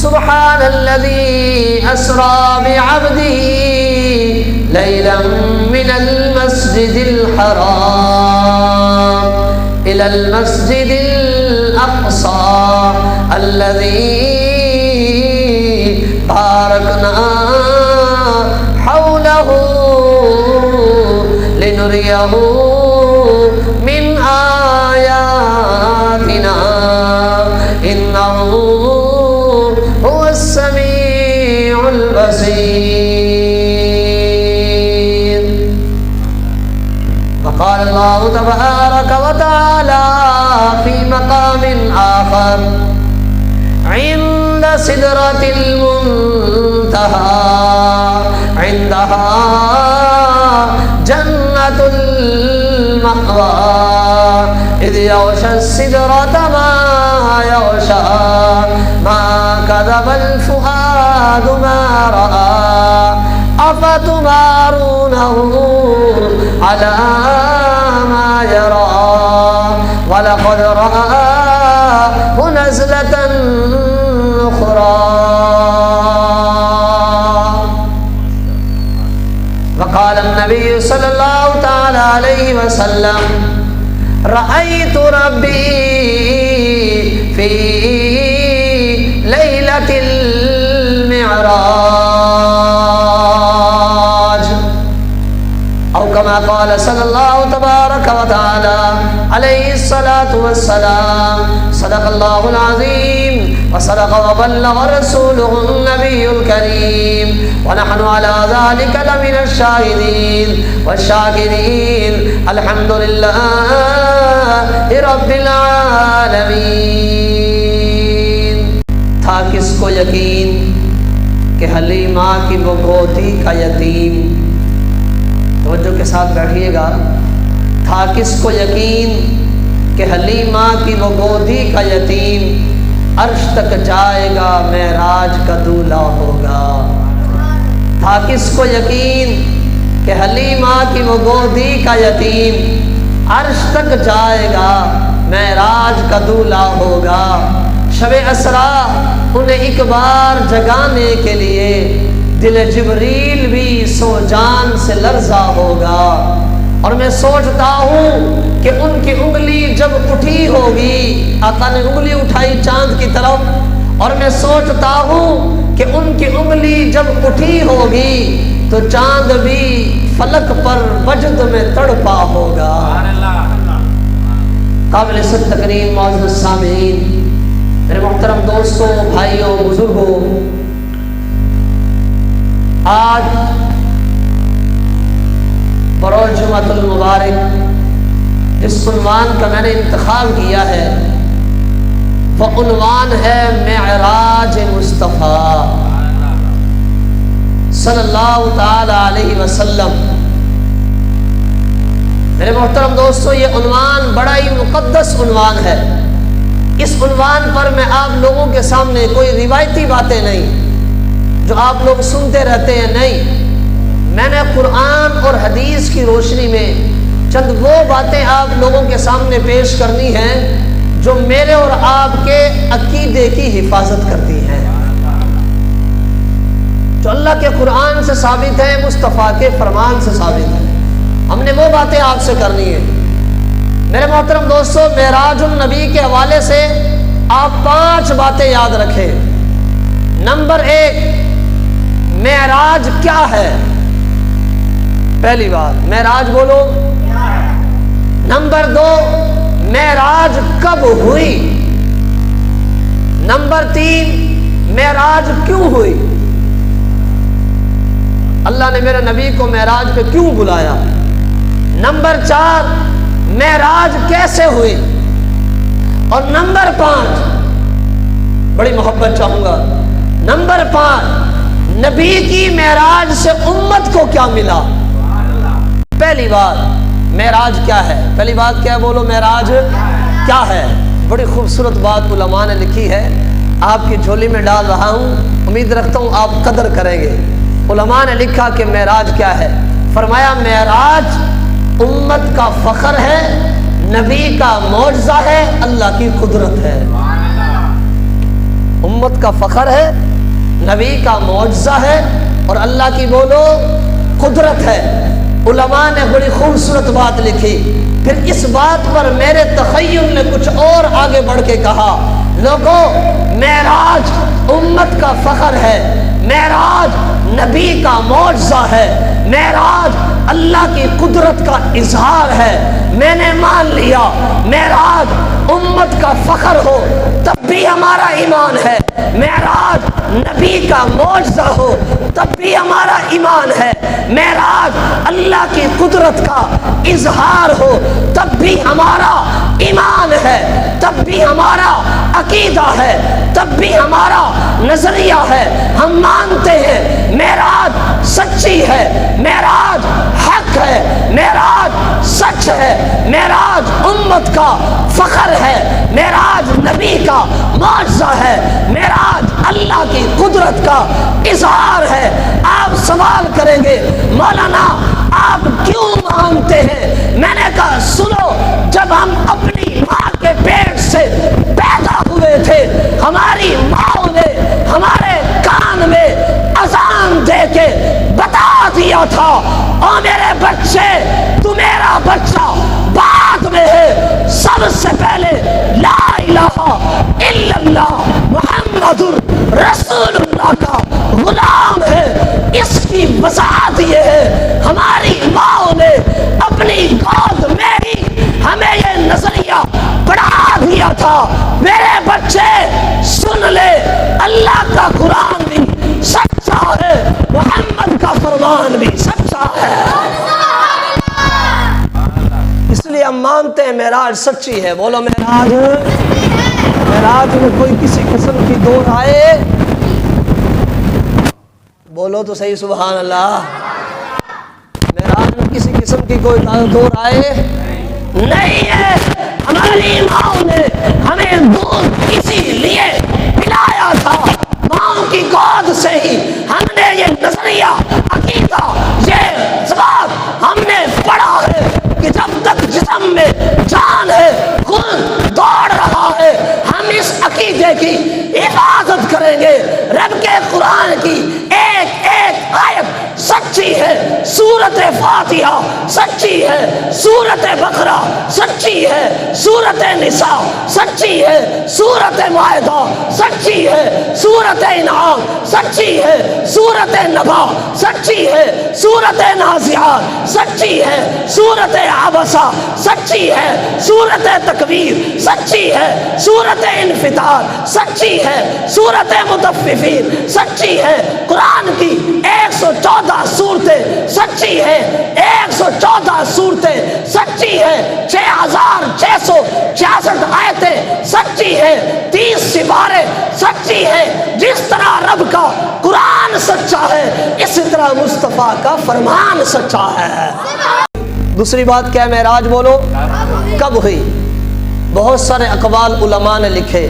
سبحان الذي أسرى بعبده ليلا من المسجد الحرام إلى المسجد الأقصى الذي باركنا حوله لنريه من آياتنا إنه هو السميع البصير. وقال الله تبارك وتعالى في مقام آخر عند سدرة المنتهى عندها جنة المأوى إذ يغشى السدرة ما يغشى ما كذب الفؤاد ما رأى أفتمارونه على ما يرى ولقد رآه نزلة أخرى. وقال النبي صلى الله تعالى عليه وسلم رأيت ربي في ليلة المعراج أو كما قال صلى الله تبارك وتعالى عليه الصلاة والسلام. صدق الله العظيم وصدق وبلغ رسوله النبي الكريم ونحن على ذلك لمن الشاهدين والشاكرين. الحمد لله رب العالمین. تھا کس کو یقین کہ حلیمہ کی وہ گودی کا یتیم، توجہ کے ساتھ بیٹھیے گا، تھا کس کو یقین کہ حلیمہ کی وہ گودی کا یتیم عرش تک جائے گا معراج کا دولہا ہوگا. تھا کس کو یقین کہ حلیمہ کی وہ گودی کا یتیم عرش تک جائے گا معراج کا دولہا ہوگا. شب اسرا انہیں ایک بار جگانے کے لیے دل جبریل بھی سو جان سے لرزا ہوگا. اور میں سوچتا ہوں کہ ان کی انگلی جب اٹھی ہوگی، آقا نے انگلی اٹھائی چاند کی طرف، اور میں سوچتا ہوں کہ ان کی انگلی جب اٹھی ہوگی تو چاند بھی فلک پر وجد میں تڑپا ہوگا. قابل صد تکریم معزز سامعین، میرے محترم دوستوں، بھائیوں، بزرگوں، آج بروز جمعۃ المبارک جس عنوان کا میں نے انتخاب کیا ہے وہ عنوان ہے معراج مصطفیٰ صلی اللہ تعالی علیہ وسلم. میرے محترم دوستو، یہ عنوان بڑا ہی مقدس عنوان ہے. اس عنوان پر میں آپ لوگوں کے سامنے کوئی روایتی باتیں نہیں جو آپ لوگ سنتے رہتے ہیں، نہیں، میں نے قرآن اور حدیث کی روشنی میں چند وہ باتیں آپ لوگوں کے سامنے پیش کرنی ہیں جو میرے اور آپ کے عقیدے کی حفاظت کرتی ہیں، جو اللہ کے قرآن سے ثابت ہے، مصطفیٰ کے فرمان سے ثابت ہے. ہم نے وہ باتیں آپ سے کرنی ہیں. میرے محترم دوستو، معراج النبی کے حوالے سے آپ 5 باتیں یاد رکھیں. نمبر 1، معراج کیا ہے؟ پہلی بات معراج بولو. نمبر 2، معراج کب ہوئی؟ نمبر 3، معراج کیوں ہوئی؟ اللہ نے میرے نبی کو معراج پہ کیوں بلایا؟ نمبر 4، معراج کیسے ہوئی؟ اور نمبر 5، بڑی محبت چاہوں گا، نمبر 5، نبی کی معراج سے امت کو کیا ملا؟ پہلی بات معراج کیا ہے؟ پہلی بات کیا ہے؟ بولو، معراج کیا ہے؟ بڑی خوبصورت بات علماء نے لکھی ہے، آپ کی جھولی میں ڈال رہا ہوں، امید رکھتا ہوں آپ قدر کریں گے. علماء نے لکھا کہ معراج کیا ہے. فرمایا معراج امت کا فخر ہے، نبی کا معجزہ ہے، اللہ کی قدرت ہے. امت کا فخر ہے، نبی کا معجزہ ہے، اور اللہ کی بولو قدرت ہے۔ علماء نے بڑی خوبصورت بات لکھی، پھر اس بات پر میرے تخیل نے کچھ اور آگے بڑھ کے کہا، لوگوں معراج امت کا فخر ہے، معراج نبی کا معجزہ ہے، معراج اللہ کی قدرت کا اظہار ہے۔ میں نے مان لیا معراج امت کا فخر ہو تب بھی ہمارا ایمان ہے، معراج نبی کا معجزہ ہو تب بھی ہمارا ایمان ہے، معراج اللہ کی قدرت کا اظہار ہو تب بھی ہمارا ایمان ہے، تب بھی ہمارا عقیدہ ہے، تب بھی ہمارا نظریہ ہے۔ ہم مانتے ہیں معراج سچی ہے، معراج حق ہے، معراج سچ ہے، معراج امت کا فخر ہے، معراج نبی کا معجزہ ہے، معراج اللہ کی قدرت کا اظہار ہے۔ آپ سوال کریں گے مولانا آپ کیوں مانتے ہیں؟ میں نے کہا سنو، جب ہم اپنی ماں کے پیٹ سے پیدا ہوئے تھے ہماری ماں نے ہمارے کان میں اذان دے کے بتا دیا تھا، او میرے بچے تو میرا بچہ بعد میں ہے، سب سے پہلے لا الہ الا اللہ محمد رسول اللہ کا غلام ہے۔ اس کی وضاحت یہ ہے ہماری ماں نے اپنی گود میں ہی ہمیں یہ نظریہ پڑھا دیا تھا، میرے بچے سن لے اللہ کا قرآن بھی سچا ہے، محمد کا فرمان بھی سچا ہے۔ اس لیے ہم مانتے ہیں معراج سچی ہے۔ بولو معراج میں کوئی کسی قسم کی دو رائے، بولو تو صحیح سبحان اللہ، معراج میں کسی قسم کی کوئی دو رائے نہیں ہے۔ ہماری ماں نے ہمیں دودھ اسی لیے پلایا تھا، ماں کی گود سے ہی ہم نے یہ نظریہ عقیدہ یہ بات ہم نے پڑھا ہے کہ جب تک جسم میں جان ہے خون دوڑ رہا ہے، ہم اس عقیدے کی حفاظت کریں گے۔ رب کے قرآن کی ایک ایک آیت سچی ہے، سورت فاتحہ سچی ہے، سورت بقرہ سچی ہے، سورت نساء سچی ہے، سورت مائدہ سچی ہے، سورت انعام سچی ہے، سورت نبا سچی ہے، سورت نازعات سچی ہے، سورت عبسہ سچی ہے، سورت تکویر سچی ہے، سورت انفطار سچی ہے، سورت مطففین سچی ہے۔ قرآن کی 114 صورتیں سچی ہے، 114 صورتیں سچی ہے، 6666 آیتیں سچی ہے، 30 سپارے سچی ہے۔ جس طرح رب کا قرآن سچا ہے اسی طرح مصطفیٰ کا فرمان سچا ہے۔ دوسری بات کیا ہے؟ معراج بولو کب ہوئی؟ بہت سارے اقوال علماء نے لکھے،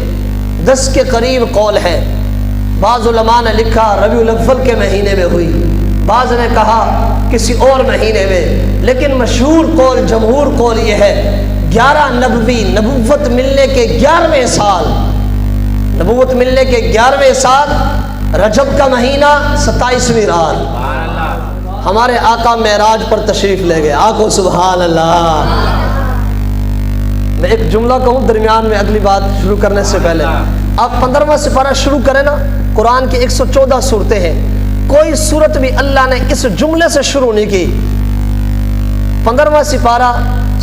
10 کے قریب قول ہے۔ بعض علماء نے لکھا ربیع الاول کے مہینے میں ہوئی، بعض نے کہا کسی اور مہینے میں، لیکن مشہور قول جمہور قول یہ ہے 11 نبوی، نبوت ملنے کے 11ویں سال، نبوت ملنے کے 11ویں سال رجب کا مہینہ 27ویں رات ہمارے آقا معراج پر تشریف لے گئے۔ آقا سبحان اللہ۔ میں ایک جملہ کہوں درمیان میں اگلی بات شروع کرنے سے پہلے، آپ 15واں سپارہ شروع کریں نا، قرآن کی 114 صورتیں ہیں، کوئی صورت بھی اللہ نے اس جملے سے شروع نہیں کی۔ 15واں سپارہ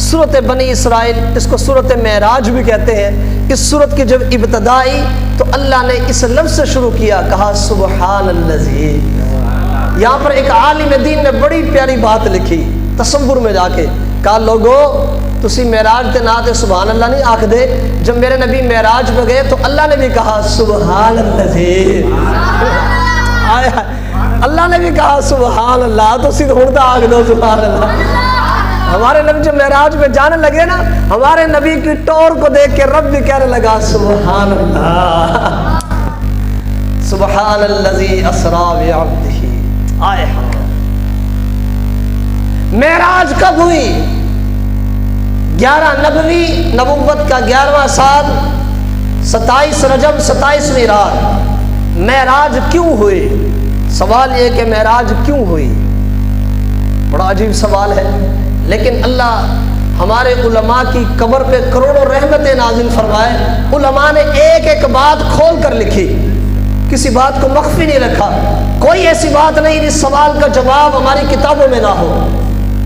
سورت بنی اسرائیل، اس کو سورت معراج بھی کہتے ہیں۔ اس سورت کی جب ابتدائی تو اللہ نے اس لفظ سے شروع کیا، کہا سبحان الذی۔ یہاں پر ایک عالم دین نے بڑی پیاری بات لکھی تصور میں جا کے، کہا لوگو تسی معراج تے نہ تے سبحان اللہ نہیں آکھ دے، جب میرے نبی معراج پہ گئے تو اللہ نے بھی کہا سبحان الذی، اللہ نے بھی کہا سبحان اللہ، تو سید ہن تا آکھ دو سبحان اللہ۔ ہمارے نبی جب معراج پہ جانے لگے نا، ہمارے نبی کی ٹور کو دیکھ کے رب بھی کہنے لگا سبحان اللہ، سبحان الذی اسریٰ بعبدہ۔ آئے معراج کب ہوئی؟ 11 نبوی، نبوت کا 11واں سال، 27 رجب 27ویں رات۔ معراج کیوں ہوئی؟ سوال یہ کہ معراج کیوں ہوئی؟ بڑا عجیب سوال ہے، لیکن اللہ ہمارے علماء کی قبر پہ کروڑوں رحمتیں نازل فرمائے۔ علماء نے ایک ایک بات کھول کر لکھی، کسی بات کو مخفی نہیں رکھا۔ کوئی ایسی بات نہیں جس سوال کا جواب ہماری کتابوں میں نہ ہو۔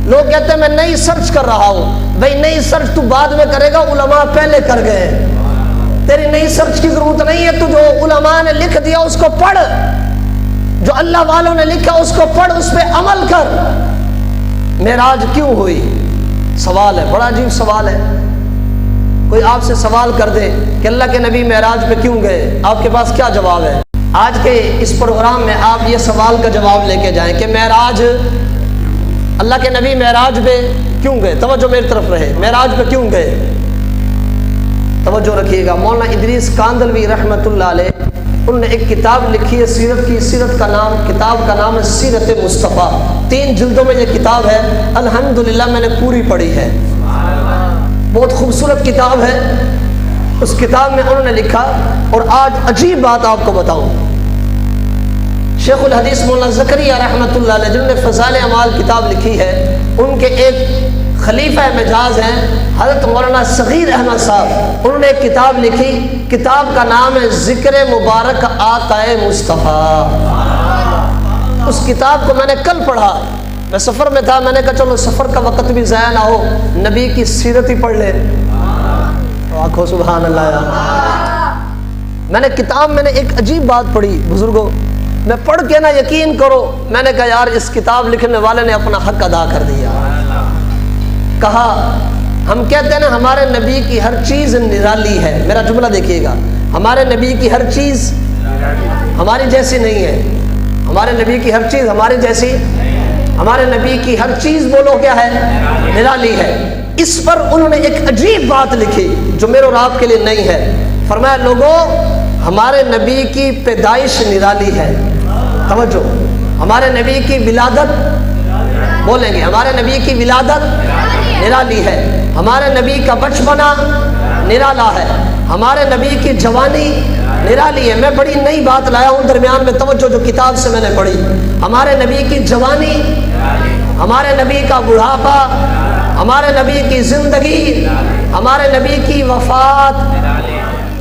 لوگ کہتے ہیں میں نئی سرچ کر رہا ہوں، بھئی نئی سرچ تو بعد میں کرے گا، علماء پہلے کر گئے۔ تیری نئی سرچ کی ضرورت نہیں ہے، تو جو علماء نے لکھ دیا اس کو پڑھ، جو اللہ والوں نے لکھا اس کو پڑھ، اس پہ عمل کر۔ معراج کیوں ہوئی؟ سوال ہے، بڑا عجیب سوال ہے۔ کوئی آپ سے سوال کر دے کہ اللہ کے نبی معراج پہ کیوں گئے، آپ کے پاس کیا جواب ہے؟ آج کے اس پروگرام میں آپ یہ سوال کا جواب لے کے جائیں کہ معراج، اللہ کے نبی معراج پہ کیوں گئے؟ توجہ میری طرف رہے، معراج پہ کیوں گئے؟ توجہ رکھیے گا۔ مولانا ادریس کاندلوی رحمۃ اللہ علیہ، انہوں نے ایک کتاب لکھی ہے سیرت کی، سیرت کا نام، کتاب کا نام ہے سیرت مصطفیٰ۔ 3 جلدوں میں یہ کتاب ہے، الحمدللہ میں نے پوری پڑھی ہے، بہت خوبصورت کتاب ہے۔ اس کتاب میں انہوں نے لکھا، اور آج عجیب بات آپ کو بتاؤں، شیخ الحدیث مولانا زکریا رحمۃ اللہ علیہ جنہوں نے فضائل اعمال کتاب لکھی ہے، ان کے ایک خلیفہ مجاز ہیں حضرت مولانا صغیر احمد صاحب، انہوں نے ایک کتاب لکھی، کتاب کا نام ہے ذکر مبارک آقا مصطفیٰ۔ اس کتاب کو میں نے کل پڑھا، میں سفر میں تھا، میں نے کہا چلو سفر کا وقت بھی ضائع نہ ہو، نبی کی سیرت ہی پڑھ لے۔ آنکھوں سبحان اللہ۔ میں نے کتاب میں نے ایک عجیب بات پڑھی بزرگوں، میں پڑھ کے نا یقین کرو، میں نے کہا یار اس کتاب لکھنے والے نے اپنا حق ادا کر دیا۔ کہا ہم کہتے ہیں نا ہمارے نبی کی ہر چیز نرالی ہے، میرا جملہ دیکھیے گا، ہمارے نبی کی ہر چیز ہماری جیسی نہیں ہے، ہمارے نبی کی ہر چیز ہماری جیسی، ہمارے نبی کی ہر چیز بولو کیا ہے؟ نرالی ہے۔ اس پر انہوں نے ایک عجیب بات لکھی جو میرے اور آپ کے لیے نہیں ہے۔ فرمایا لوگوں، ہمارے نبی کی پیدائش نرالی ہے، توجہ، ہمارے نبی کی ولادت، بولیں گے ہمارے نبی کی ولادت نرالی ہے، ہمارے نبی کا بچپنا نرالا ہے، ہمارے نبی کی جوانی نرالی ہے۔ میں بڑی نئی بات لایا ہوں درمیان میں، توجہ، جو کتاب سے میں نے پڑھی، ہمارے نبی کی جوانی، ہمارے نبی کا بڑھاپا، ہمارے نبی کی زندگی، ہمارے نبی کی وفات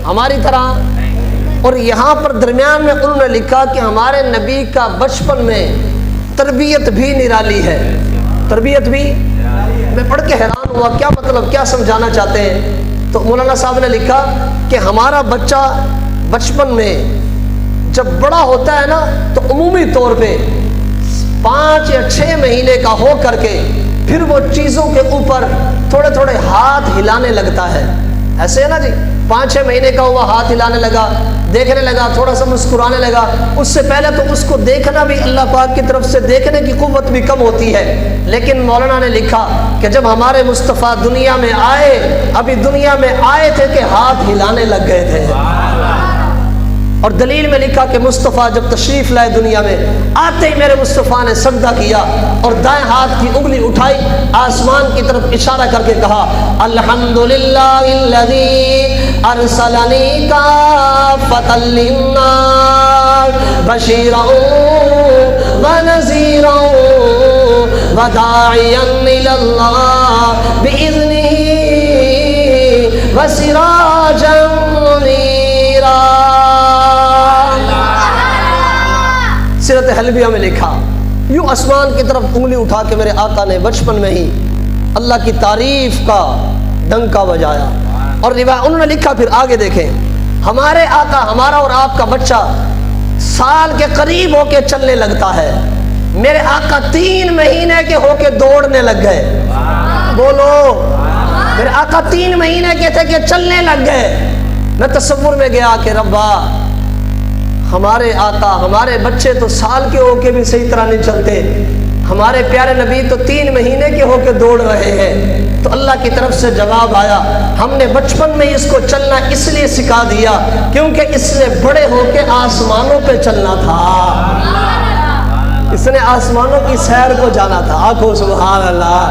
ہماری طرح۔ اور یہاں پر درمیان میں انہوں نے لکھا کہ ہمارے نبی کا بچپن میں تربیت بھی نرالی ہے، تربیت بھی۔ میں پڑھ کے حیران ہوا، کیا مطلب، کیا سمجھانا چاہتے ہیں؟ تو مولانا صاحب نے لکھا کہ ہمارا بچہ بچپن میں جب بڑا ہوتا ہے نا تو عمومی طور پہ 5 یا 6 مہینے کا ہو کر کے پھر وہ چیزوں کے اوپر تھوڑے تھوڑے ہاتھ ہلانے لگتا ہے، ایسے ہے نا جی، 5-6 مہینے کا ہوا، ہاتھ ہلانے لگا، دیکھنے لگا، تھوڑا سا مسکرانے لگا۔ اس سے پہلے تو اس کو دیکھنا بھی اللہ پاک کی طرف سے دیکھنے کی قوت بھی کم ہوتی ہے، لیکن مولانا نے لکھا کہ جب ہمارے مصطفیٰ دنیا میں آئے، ابھی دنیا میں آئے تھے کہ ہاتھ ہلانے لگ گئے تھے۔ اور دلیل میں لکھا کہ مصطفیٰ جب تشریف لائے دنیا میں، آتے ہی میرے مصطفیٰ نے سجدہ کیا اور دائیں ہاتھ کی انگلی اٹھائی، آسمان کی طرف اشارہ کر کے کہا الحمدللہ الذی ارسلنی کافۃ للناس بشیرا ونذیرا وداعیا الی اللہ باذنہ وسراجا منیرا۔ سیرت حلبیہ میں لکھا، یوں آسمان کی طرف انگلی اٹھا کے میرے آقا نے بچپن میں ہی اللہ کی تعریف کا ڈنکا بجایا۔ اور انہوں نے لکھا پھر آگے دیکھیں، ہمارے آقا، ہمارا اور آپ کا بچہ سال کے قریب ہو کے چلنے لگتا ہے، میرے آقا 3 مہینے کے ہو کے دوڑنے لگ گئے، بولو، میرے آقا 3 مہینے کے تھے کہ چلنے لگ گئے۔ میں تصور میں گیا کہ ربا، ہمارے آقا، ہمارے بچے تو سال کے ہو کے بھی صحیح طرح نہیں چلتے، ہمارے پیارے نبی تو 3 مہینے کے ہو کے دوڑ رہے ہیں۔ تو اللہ کی طرف سے جواب آیا، ہم نے بچپن میں اس کو چلنا اس لیے سکھا دیا کیونکہ اس نے بڑے ہو کے آسمانوں پہ چلنا تھا، اس نے آسمانوں کی سیر کو جانا تھا۔ آنکھوں سبحان اللہ۔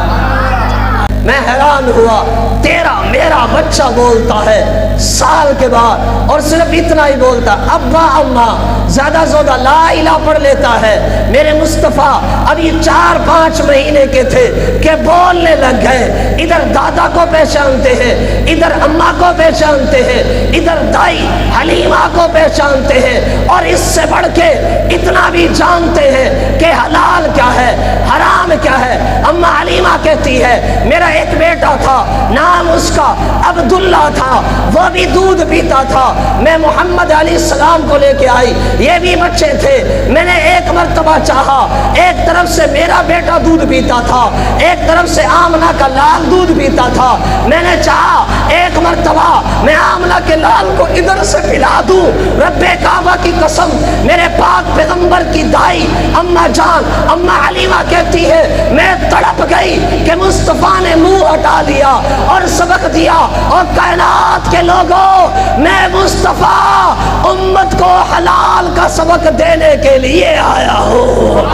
میں حیران ہوا، تیرا میرا بچہ بولتا ہے سال کے بعد، اور صرف اتنا ہی بولتا، ابا اماں، زیادہ زیادہ لا الہ پڑھ لیتا ہے۔ میرے مصطفیٰ ابھی 4-5 مہینے کے تھے کہ بولنے لگ گئے، ادھر دادا کو پہچانتے ہیں، ادھر اماں کو پہچانتے ہیں، ادھر دائی حلیمہ کو پہچانتے ہیں، اور اس سے بڑھ کے اتنا بھی جانتے ہیں کہ حلال کیا ہے، حرام کیا ہے۔ اماں حلیمہ کہتی ہے میرا ایک بیٹا تھا، نام اس کا عبداللہ تھا، وہ بھی دودھ پیتا تھا، میں محمد علیہ السلام کو لے کے آئی، یہ بھی بچے تھے، میں نے ایک مرتبہ چاہا، ایک طرف سے میرا بیٹا دودھ پیتا تھا، ایک طرف سے آمنہ کا لال دودھ پیتا تھا، میں نے چاہا ایک مرتبہ میں آمنہ کے لال کو ادھر سے پلا دوں۔ رب کعبہ کی قسم، میرے پاک پیغمبر کی دائی اماں جان اماں حلیمہ کہتی ہے میں تڑپ گئی کہ مصطفیٰ نے منہ ہٹا لیا اور سبق دیا، اور کائنات کے لوگوں میں مصطفیٰ امت کو حلال کا سبق دینے کے لیے آیا ہوں۔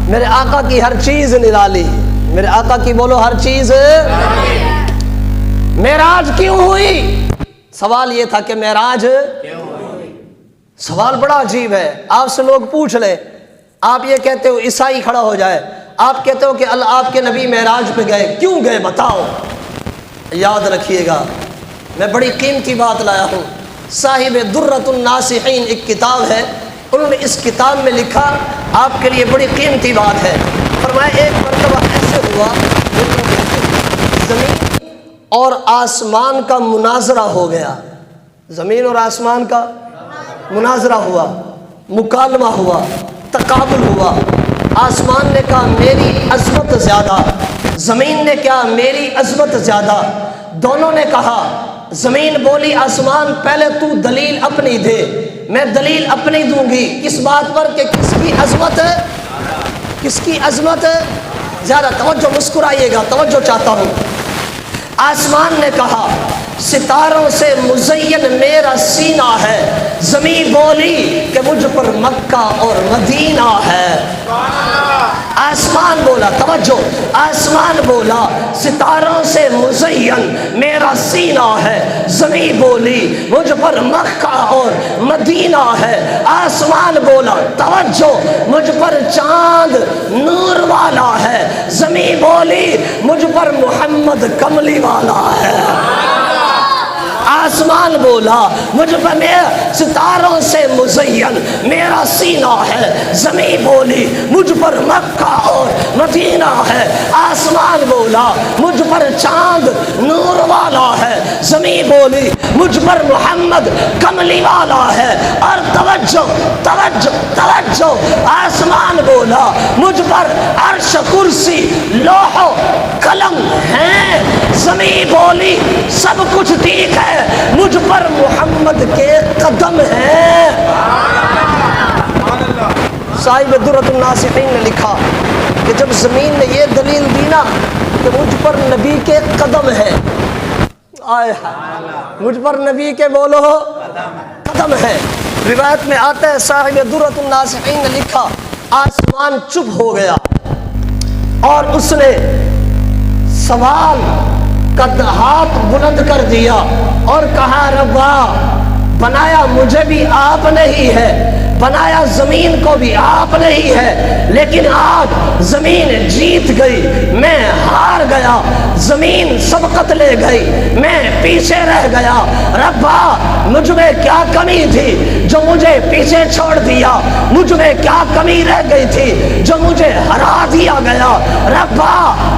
میرے آقا کی ہر چیز نرالی، میرے آقا کی بولو ہر چیز۔ معراج کیوں ہوئی؟ سوال یہ تھا کہ معراج سوال بڑا عجیب ہے۔ آپ سے لوگ پوچھ لیں، آپ یہ کہتے ہو عیسائی کھڑا ہو جائے، آپ کہتے ہو کہ اللہ آپ کے نبی معراج پہ گئے، کیوں گئے بتاؤ؟ یاد رکھیے گا میں بڑی قیمتی بات لایا ہوں۔ صاحب درۃ الناصحین ایک کتاب ہے، انہوں نے اس کتاب میں لکھا آپ کے لیے بڑی قیمتی بات ہے۔ فرمایا ایک مرتبہ ایسے ہوا زمین اور آسمان کا مناظرہ ہو گیا، زمین اور آسمان کا مناظرہ ہوا، مکالمہ ہوا، تقابل ہوا۔ آسمان نے کہا میری عظمت زیادہ، زمین نے کہا میری عظمت زیادہ۔ دونوں نے کہا، زمین بولی آسمان پہلے تو دلیل اپنی دے، میں دلیل اپنی دوں گی، کس بات پر کہ کس کی عظمت ہے، کس کی عظمت ہے زیادہ۔ توجہ، مسکرائیے گا، توجہ چاہتا ہوں۔ آسمان نے کہا ستاروں سے مزین میرا سینہ ہے، زمین بولی کہ مجھ پر مکہ اور مدینہ ہے۔ آسمان بولا، توجہ، آسمان بولا ستاروں سے مزین میرا سینہ ہے، زمین بولی مجھ پر مکہ اور مدینہ ہے۔ آسمان بولا، توجہ، مجھ پر چاند نور والا ہے، زمین بولی مجھ پر محمد کملی والا ہے۔ آسمان بولا مجھ پر ستاروں سے مزین میرا سینہ ہے، زمین بولی مجھ پر مکہ اور مدینہ ہے۔ آسمان بولا مجھ پر چاند نور والا ہے، زمین بولی مجھ پر محمد کملی والا ہے۔ اور توجہ توجہ توجہ، آسمان بولا مجھ پر عرش کرسی لوح و قلم ہے، زمین بولی سب کچھ ٹھیک ہے، مجھ پر محمد کے قدم ہیں۔ صاحب درۃ الناصحین نے لکھا کہ جب زمین نے یہ دلیل دی نا کہ مجھ پر نبی کے قدم ہے، آئے مجھ پر نبی کے بولو قدم ہے، روایت میں آتا ہے صاحب درۃ الناصحین نے لکھا آسمان چپ ہو گیا اور اس نے سوال کا ہاتھ بلند کر دیا اور کہا ربا بنایا مجھے بھی آپ نہیں ہے، بنایا زمین کو بھی آپ نہیں ہے، لیکن آج زمین جیت گئی، میں ہار گیا، زمین سبقت لے گئی، میں پیچھے رہ گیا۔ ربا مجھ میں کیا کمی تھی جو مجھے پیچھے چھوڑ دیا، مجھ میں کیا کمی رہ گئی تھی جو مجھے ہرا دیا گیا۔ ربا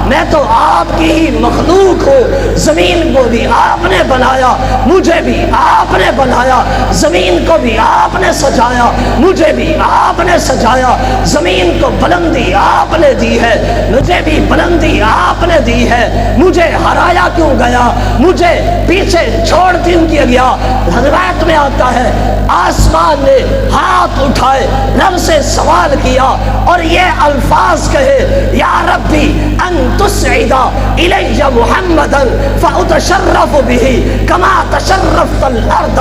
میں تو آپ کی ہی مخلوق ہوں، زمین کو بھی آپ نے بنایا، مجھے بھی آپ نے بنایا، زمین کو بھی آپ نے سجایا، مجھے بھی آپ نے سجایا، زمین کو بلندی آپ نے دی ہے، مجھے بھی بلندی آپ نے دی ہے، مجھے ہرایا کیوں گیا، مجھے پیچھے چھوڑ کیوں کیا گیا۔ حضرات میں آتا ہے آسمان نے ہاتھ اٹھائے رب سے سوال کیا اور یہ الفاظ کہے یا ربی ان تسعد الی محمدا فاتشرف به کما تشرفت الارض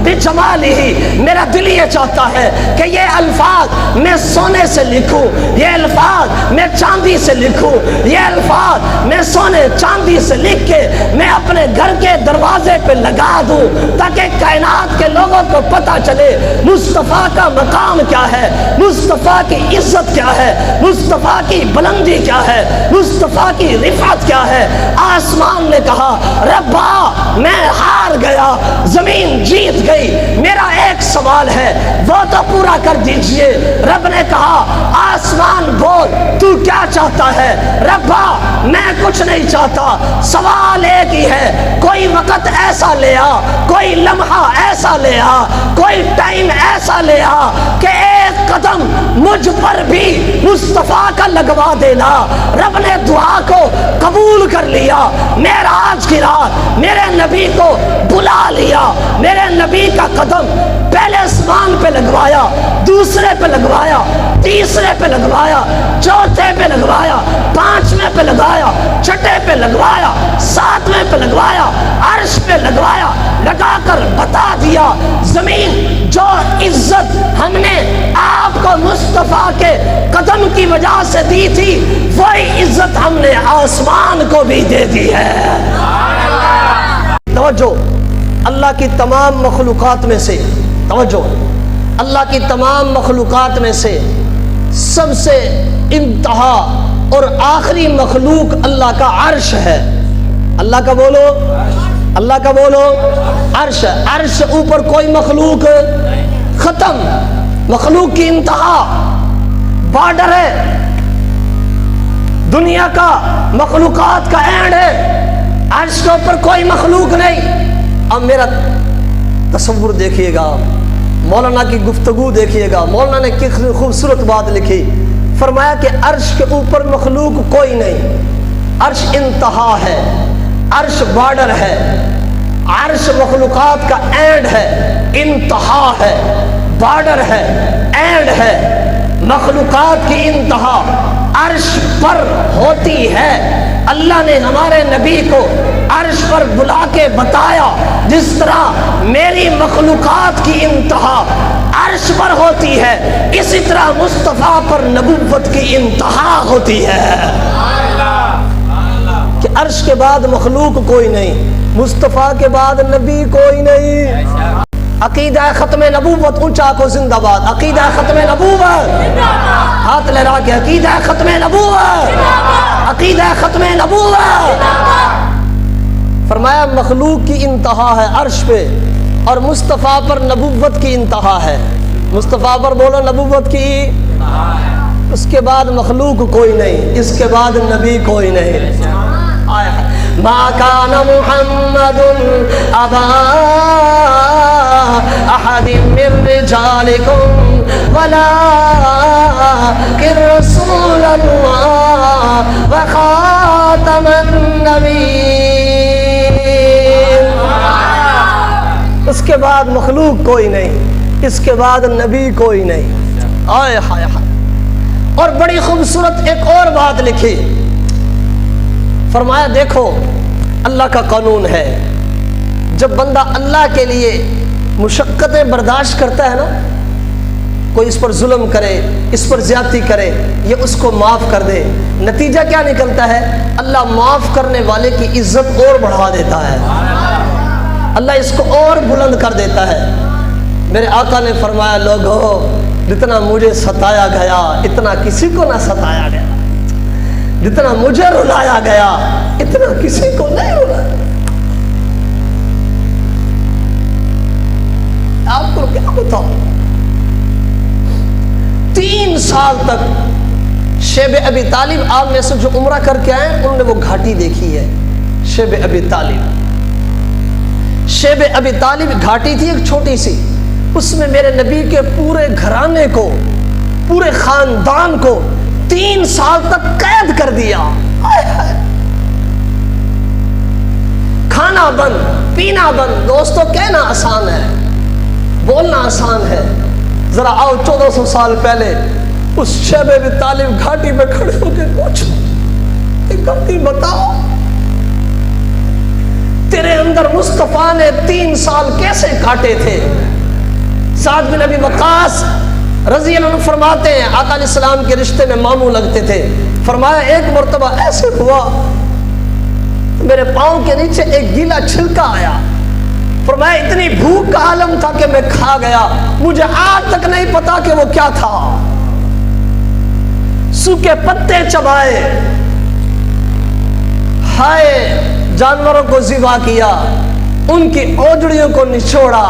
بجمالہ. میرا دل یہ چاہتا ہے کہ یہ الفاظ میں سونے سے لکھوں، یہ الفاظ میں چاندی سے لکھوں، یہ الفاظ میں سونے چاندی سے لکھ کے میں اپنے گھر کے دروازے پہ لگا دوں تاکہ کائنات کے لوگوں کو پتہ چلے مصطفیٰ کا مقام کیا ہے، مصطفیٰ کی عزت کیا ہے، مصطفیٰ کی بلندی کیا ہے، مصطفیٰ کی رفعت کیا ہے. آسمان نے کہا ربا میں ہار گیا، زمین جیت گئی، میرا ایک سوال ہے وہ تو پورا کر دیجئے. رب نے کہا آسمان بول تو کیا چاہتا ہے؟ ربا میں کچھ نہیں چاہتا، سوال ایک ہی ہے، کوئی وقت ایسا لے آ، کوئی لمحہ ایسا لے آ، کوئی ٹائم ایسا لے آ کہ ایک قدم مجھ پر بھی مصطفیٰ کا لگوا دینا. رب نے دعا کو قبول کر لیا. معراج کی رات میرے نبی کو بلا لیا، میرے نبی کا قدم پہلے آسمان پہ لگوایا، دوسرے پہ لگوایا، تیسرے پہ لگوایا، چوتھے پہ لگوایا، پانچویں پہ لگوایا، چھٹے پہ لگوایا، ساتویں پہ لگوایا، عرش پہ لگوایا. لگا کر بتا دیا زمین جو عزت ہم نے آپ کو مصطفیٰ کے قدم کی وجہ سے دی تھی وہی عزت ہم نے آسمان کو بھی دے دی ہے. توجہ، اللہ کی تمام مخلوقات میں سے، توجہ، اللہ کی تمام مخلوقات میں سے سب سے انتہا اور آخری مخلوق اللہ کا عرش ہے. اللہ کا بولو، اللہ کا بولو، عرش. عرش سے اوپر کوئی مخلوق ختم، مخلوق کی انتہا، بارڈر ہے، دنیا کا مخلوقات کا اینڈ ہے. عرش کے اوپر کوئی مخلوق نہیں. اب میرا تصور دیکھیے گا، مولانا کی گفتگو دیکھیے گا. مولانا نے کتنی خوبصورت بات لکھی، فرمایا کہ عرش کے اوپر مخلوق کوئی نہیں، عرش انتہا ہے، عرش بارڈر ہے، عرش مخلوقات کا اینڈ ہے، انتہا ہے، بارڈر ہے، اینڈ ہے. مخلوقات کی انتہا عرش پر ہوتی ہے. اللہ نے ہمارے نبی کو عرش پر بلا کے بتایا جس طرح میری مخلوقات کی انتہا عرش پر ہوتی ہے اسی طرح مصطفیٰ پر نبوت کی انتہا ہوتی ہے کہ عرش کے بعد مخلوق کوئی نہیں، مصطفیٰ کے بعد نبی کوئی نہیں. عقیدہ ختم نبوت، اونچا کو زندہ باد. عقیدہ ختم نبوت، ہاتھ لہرا کے عقیدہ ختم نبوت، عقیدہ ختم نبوت. فرمایا مخلوق کی انتہا ہے عرش پہ اور مصطفیٰ پر نبوت کی انتہا ہے. مصطفیٰ پر بولو نبوت کی، اس کے بعد مخلوق کوئی نہیں، اس کے بعد نبی کوئی نہیں. ما كان محمد أبا أحد من رجالكم ولكن رسول الله وخاتم النبيين. اس کے بعد مخلوق کوئی نہیں، اس کے بعد نبی کوئی نہیں. آئے ہائے ہائے. اور بڑی خوبصورت ایک اور بات لکھی، فرمایا دیکھو اللہ کا قانون ہے، جب بندہ اللہ کے لیے مشقتیں برداشت کرتا ہے نا، کوئی اس پر ظلم کرے، اس پر زیادتی کرے، یہ اس کو معاف کر دے، نتیجہ کیا نکلتا ہے؟ اللہ معاف کرنے والے کی عزت اور بڑھا دیتا ہے، اللہ اس کو اور بلند کر دیتا ہے. میرے آقا نے فرمایا لوگو جتنا مجھے ستایا گیا اتنا کسی کو نہ ستایا گیا، جتنا مجھے رلایا گیا اتنا کسی کو نہیں رلایا. آپ کو کیا بتاؤں، 3 سال تک شیب ابی طالب آپ میں سے جو عمرہ کر کے آئے انہوں نے وہ گھاٹی دیکھی ہے. شیب ابی طالب، شیب ابی طالب گھاٹی تھی ایک چھوٹی سی، اس میں میرے نبی کے پورے گھرانے کو، پورے خاندان کو 3 سال تک قید کر دیا. کھانا بند، پینا بند. دوستو کہنا آسان ہے، آسان ہے. ذرا آؤ 1400 سال پہلے اس شیب ابی طالب گھاٹی میں کھڑے ہو کے پوچھو ایک گھاٹی بتاؤ تیرے اندر مصطفیٰ نے 3 سال کیسے کاٹے تھے. سعد بن ابی وقاص رضی اللہ عنہ فرماتے ہیں آقا علیہ السلام کے رشتے میں ماموں لگتے تھے. فرمایا ایک مرتبہ ایسے ہوا میرے پاؤں کے نیچے ایک گیلا چھلکا آیا. فرمایا اتنی بھوک کا عالم تھا کہ میں کھا گیا, مجھے آج تک نہیں پتا کہ وہ کیا تھا. سوکھے پتے چبائے, ہائے جانوروں کو ذبح کیا, ان کی اوجڑیوں کو نچوڑا.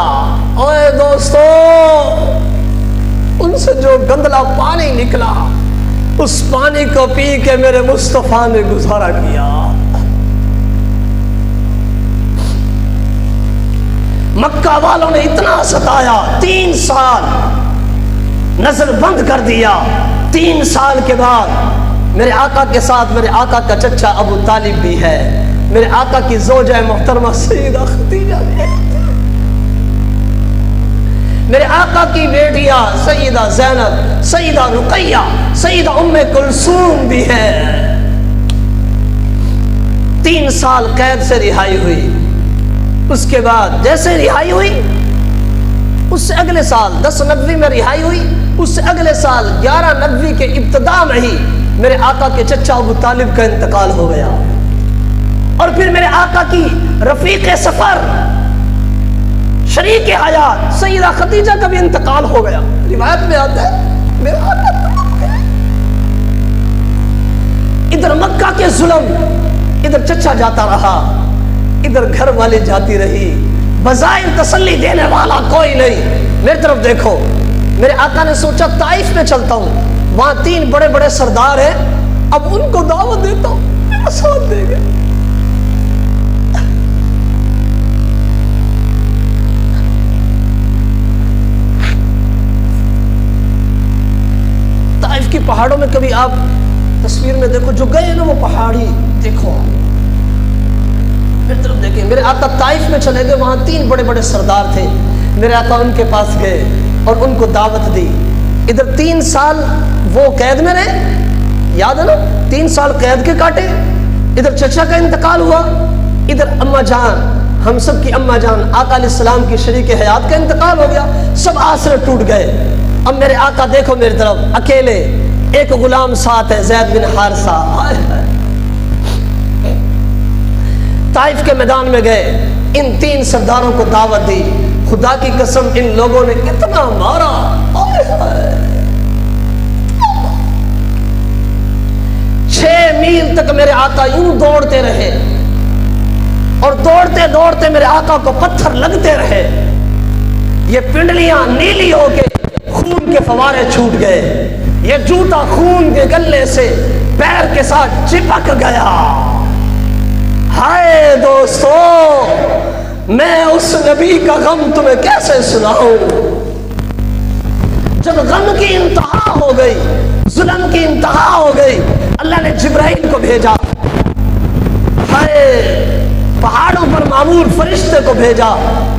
اوے دوستو, ان سے جو گندلا پانی نکلا اس پانی کو پی کے میرے مصطفیٰ نے گزارا کیا. مکہ والوں نے اتنا ستایا, 3 سال نظر بند کر دیا. 3 سال کے بعد میرے آقا کے ساتھ میرے آقا کا چچا ابو طالب بھی ہے, میرے آقا کی زوجہ محترمہ سیدہ خدیجہ بھی ہے, میرے آقا کی بیٹیاں سیدہ زینب, سیدہ رقیہ, سیدہ ام کلثوم بھی ہے. 3 سال قید سے رہائی ہوئی. اس کے بعد جیسے رہائی ہوئی اس سے اگلے سال 10 نبوی میں رہائی ہوئی. اس سے اگلے سال 11 نبوی کے ابتدا میں ہی میرے آقا کے چچا ابو طالب کا انتقال ہو گیا. اور پھر میرے آقا کی رفیق سفر شریک حیات سیدہ خدیجہ کا بھی انتقال ہو گیا. روایت میں آتا ہے میرے آقا ادھر مکہ کے ظلم, ادھر چچا جاتا رہا, ادھر گھر والی جاتی رہی. بظاہر تسلی دینے والا کوئی نہیں. میری طرف دیکھو, میرے آقا نے سوچا طائف میں چلتا ہوں, وہاں 3 بڑے بڑے سردار ہیں, اب ان کو دعوت دیتا ہوں, میرا ساتھ دے گے. طائف کی پہاڑوں میں کبھی آپ تصویر میں دیکھو, جو گئے نا وہ پہاڑی دیکھو, میری طرف دیکھیں. میرے آقا طائف میں چلے گئے, وہاں 3 بڑے بڑے سردار تھے. میرے آقا ان کے پاس گئے اور ان کو دعوت دی. ادھر 3 سال وہ قید میں رہے, یاد ہے نا, 3 سال قید کے کاٹے. ادھر چچا کا انتقال ہوا, ادھر اماں جان, ہم سب کی اماں جان آقا علیہ السلام کی شریک حیات کا انتقال ہو گیا. سب آسرے ٹوٹ گئے. اب میرے آقا دیکھو میری طرف, اکیلے, ایک غلام ساتھ ہے زید بن حارثہ. طائف کے میدان میں گئے, ان 3 سرداروں کو دعوت دی. خدا کی قسم ان لوگوں نے اتنا مارا, 6 میل تک میرے آقا یوں دوڑتے رہے, اور دوڑتے دوڑتے میرے آقا کو پتھر لگتے رہے. یہ پنڈلیاں نیلی ہو کے خون کے فوارے چھوٹ گئے. یہ جوتا خون کے گلے سے پیر کے ساتھ چپک گیا. ہائے دوستو, میں اس نبی کا غم تمہیں کیسے سناؤں. جب غم کی انتہا ہو گئی, ظلم کی انتہا ہو گئی, اللہ نے جبرائیل کو بھیجا. ہائے پہاڑوں پر معمور فرشتے کو بھیجا.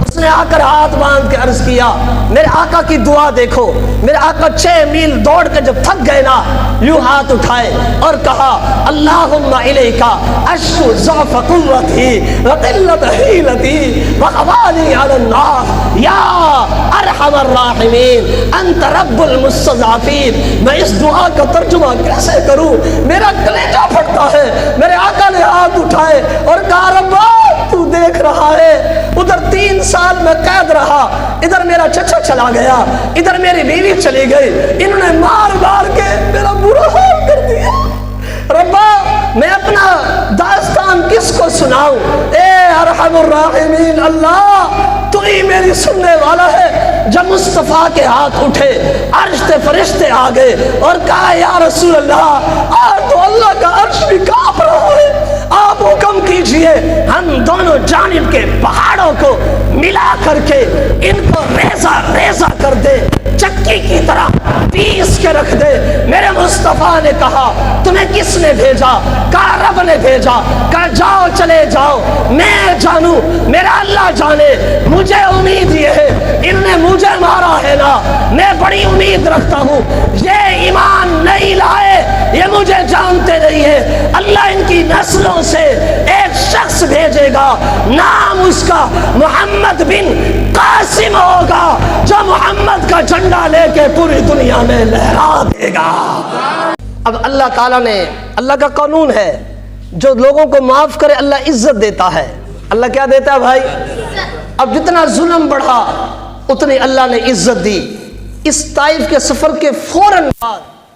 اس نے آ کر ہاتھ باندھ کے عرض کیا, میرے آقا کی دعا دیکھو. میرے آقا 6 میل دوڑ کے جب تھک گئے نا, یوں ہاتھ اٹھائے اور کہا, اللہم الیکا اشکو ضعف قوتی وقلت حیلتی وحوانی علی الناس یا ارحم الراحمین انت رب المستضعفین. میں اس دعا کا ترجمہ کیسے کروں, میرا کلیجہ پھٹتا ہے. میرے آقا نے ہاتھ اٹھائے اور کہا, ربا تو دیکھ رہا ہے, ادھر 3 سال میں قید رہا, ادھر میرا چچا چلا گیا, ادھر میری بیوی چلی گئی, انہوں نے مار مار کے میرا برا حال کر دیا. ربا میں اپنا داستان کس کو سناؤں. اے ارحم الراحمین اللہ, تو ہی میری سننے والا ہے. جب مصطفیٰ کے ہاتھ اٹھے, عرش سے فرشتے آ گئے اور کہا, یا رسول اللہ, آج تو اللہ کا عرش بھی کانپ رہا ہے, آپ حکم کیجئے ہم دونوں جانب کے پہاڑوں کو ملا کر کے ان کو ریزہ ریزہ کر دے, چکی کی طرح پیس کے رکھ دے. میرے مصطفیٰ نے کہا, تمہیں کس نے بھیجا؟ کہا رب نے بھیجا. کہا جاؤ چلے جاؤ, میں جانوں, میرا اللہ جانے. مجھے امید یہ ہے انہوں نے مجھے مارا بڑی امید رکھتا ہوں، یہ ایمان نہیں لائے یہ مجھے جانتے نہیں ہے، اللہ ان کی نسلوں سے ایک شخص بھیجے گا، نام اس کا محمد بن قاسم ہوگا، جو محمد کا جھنڈا لے کے پوری دنیا میں لہرا دے گا۔ اب اللہ تعالیٰ نے، اللہ کا قانون ہے، جو لوگوں کو معاف کرے اللہ عزت دیتا ہے۔ اللہ کیا دیتا ہے بھائی؟ اب جتنا ظلم بڑھا اتنی اللہ نے عزت دی۔ اس طائف کے سفر کے فوراً بعد